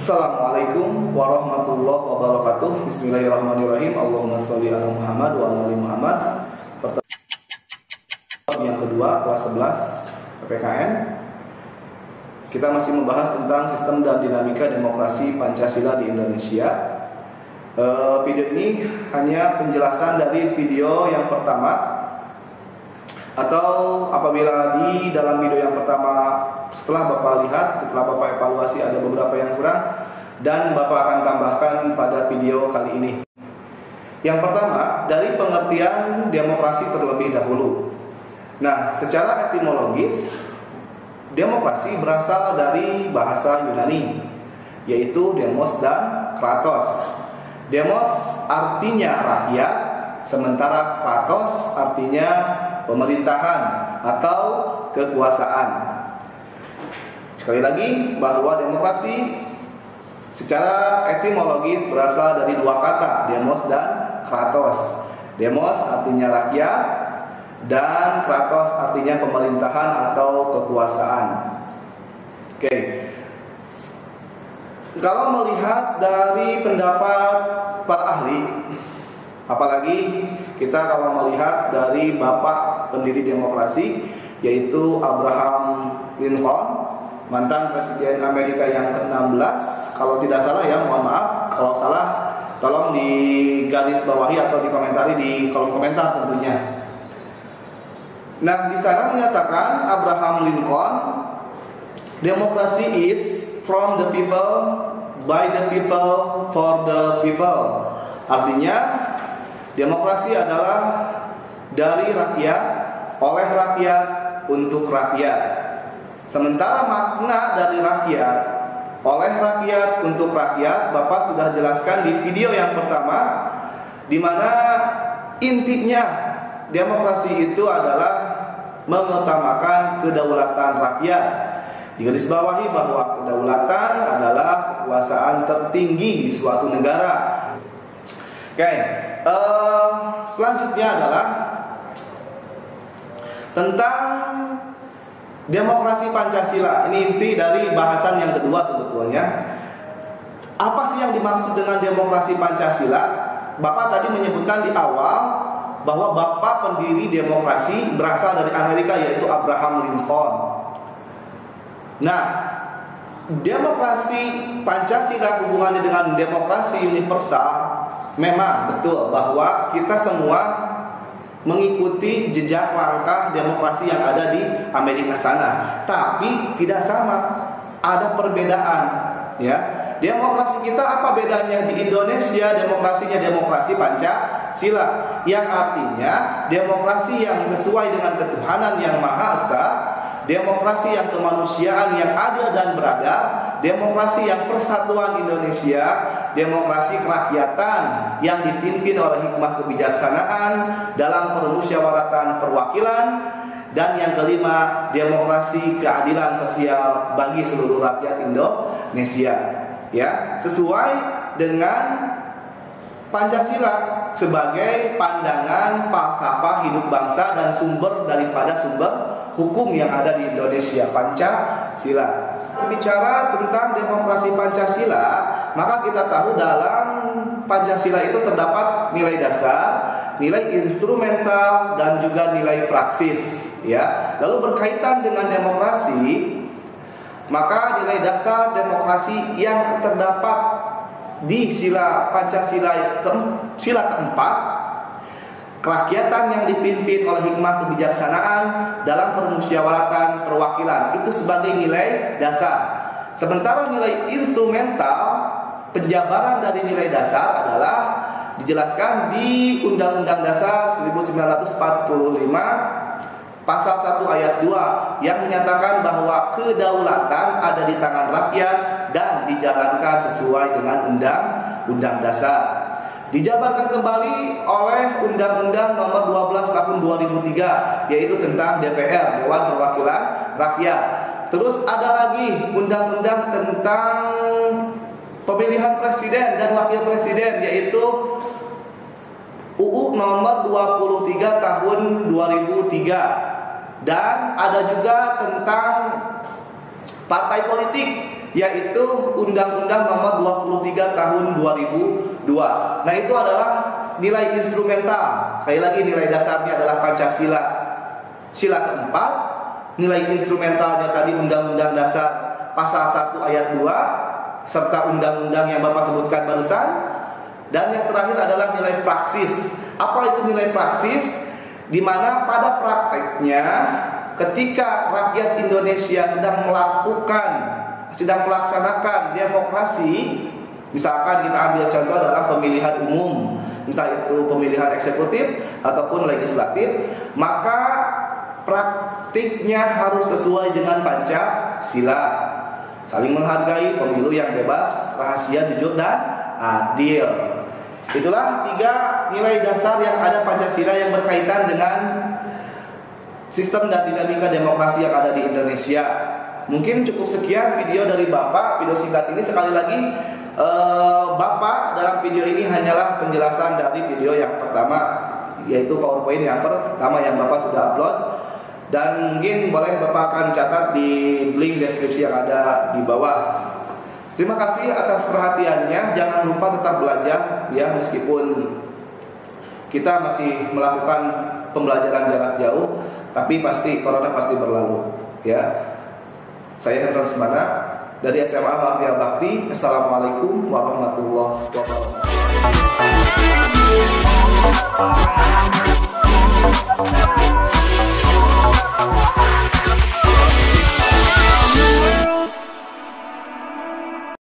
Assalamualaikum warahmatullahi wabarakatuh. Bismillahirrahmanirrahim. Allahumma sholli ala Muhammad wa ala ali Muhammad. Pertemuan yang kedua kelas 11 PPKN. Kita masih membahas tentang sistem dan dinamika demokrasi Pancasila di Indonesia. Video ini hanya penjelasan dari video yang pertama, atau apabila di dalam video yang pertama setelah Bapak lihat, setelah Bapak evaluasi ada beberapa yang kurang, dan Bapak akan tambahkan pada video kali ini. Yang pertama, dari pengertian demokrasi terlebih dahulu. Nah, secara etimologis, demokrasi berasal dari bahasa Yunani, yaitu demos dan kratos. Demos artinya rakyat, sementara kratos artinya pemerintahan atau kekuasaan. Sekali lagi, bahwa demokrasi secara etimologis berasal dari dua kata, demos dan kratos. Demos artinya rakyat dan kratos artinya pemerintahan atau kekuasaan. Oke. Kalau melihat dari pendapat para ahli, apalagi kita kalau melihat dari bapak pendiri demokrasi, yaitu Abraham Lincoln, mantan presiden Amerika yang ke-16, kalau tidak salah ya, mohon maaf kalau salah, tolong digaris bawahi atau dikomentari di kolom komentar tentunya. Nah, di sana menyatakan Abraham Lincoln, demokrasi is from the people, by the people, for the people. Artinya, demokrasi adalah dari rakyat, oleh rakyat, untuk rakyat. Sementara makna dari rakyat, oleh rakyat, untuk rakyat, Bapak sudah jelaskan di video yang pertama, di mana intinya demokrasi itu adalah mengutamakan kedaulatan rakyat. Digarisbawahi bahwa kedaulatan adalah kekuasaan tertinggi di suatu negara. Oke, selanjutnya adalah tentang demokrasi Pancasila. Ini inti dari bahasan yang kedua sebetulnya. Apa sih yang dimaksud dengan demokrasi Pancasila? Bapak tadi menyebutkan di awal bahwa bapak pendiri demokrasi berasal dari Amerika, yaitu Abraham Lincoln. Nah, demokrasi Pancasila hubungannya dengan demokrasi universal. Memang betul bahwa kita semua mengikuti jejak langkah demokrasi yang ada di Amerika sana, tapi tidak sama, ada perbedaan, ya. Demokrasi kita apa bedanya? Di Indonesia demokrasinya demokrasi Pancasila, yang artinya demokrasi yang sesuai dengan ketuhanan yang Maha Esa, demokrasi yang kemanusiaan yang adil dan beradab, demokrasi yang persatuan Indonesia, demokrasi kerakyatan yang dipimpin oleh hikmah kebijaksanaan dalam permusyawaratan perwakilan, dan yang kelima, demokrasi keadilan sosial bagi seluruh rakyat Indonesia. Ya, sesuai dengan Pancasila sebagai pandangan falsafah hidup bangsa dan sumber daripada sumber hukum yang ada di Indonesia, Pancasila. Bicara tentang demokrasi Pancasila, maka kita tahu dalam Pancasila itu terdapat nilai dasar, nilai instrumental, dan juga nilai praksis. Ya, lalu berkaitan dengan demokrasi, maka nilai dasar demokrasi yang terdapat di sila Pancasila sila keempat, kerakyatan yang dipimpin oleh hikmah kebijaksanaan dalam permusyawaratan perwakilan, itu sebagai nilai dasar. Sementara nilai instrumental, penjabaran dari nilai dasar adalah dijelaskan di Undang-Undang Dasar 1945 Pasal 1 ayat 2 yang menyatakan bahwa kedaulatan ada di tangan rakyat dan dijalankan sesuai dengan Undang-Undang Dasar. Dijabarkan kembali oleh Undang-Undang Nomor 12 Tahun 2003, yaitu tentang DPR, Dewan Perwakilan Rakyat. Terus ada lagi Undang-Undang tentang pemilihan presiden dan wakil presiden, yaitu UU Nomor 23 Tahun 2003. Dan ada juga tentang partai politik, yaitu Undang-Undang Nomor 23 Tahun 2002. Nah, itu adalah nilai instrumental. Sekali lagi, nilai dasarnya adalah Pancasila. Sila keempat, nilai instrumentalnya tadi Undang-Undang Dasar Pasal 1 Ayat 2 serta undang-undang yang Bapak sebutkan barusan. Dan yang terakhir adalah nilai praksis. Apa itu nilai praksis? Di mana pada prakteknya ketika rakyat Indonesia sedang melaksanakan demokrasi, misalkan kita ambil contoh adalah pemilihan umum, entah itu pemilihan eksekutif ataupun legislatif, maka praktiknya harus sesuai dengan Pancasila. Saling menghargai, pemilu yang bebas, rahasia, jujur, dan adil. Itulah 3 nilai dasar yang ada Pancasila yang berkaitan dengan sistem dan dinamika demokrasi yang ada di Indonesia. Mungkin cukup sekian video dari Bapak, video singkat ini. Sekali lagi, Bapak dalam video ini hanyalah penjelasan dari video yang pertama, yaitu PowerPoint yang pertama yang Bapak sudah upload. Dan mungkin boleh Bapak akan catat di link deskripsi yang ada di bawah. Terima kasih atas perhatiannya. Jangan lupa tetap belajar ya, meskipun kita masih melakukan pembelajaran jarak jauh, tapi pasti corona pasti berlalu ya. Saya Hendra Semana dari SMA Martia Bakti. Assalamualaikum warahmatullahi wabarakatuh.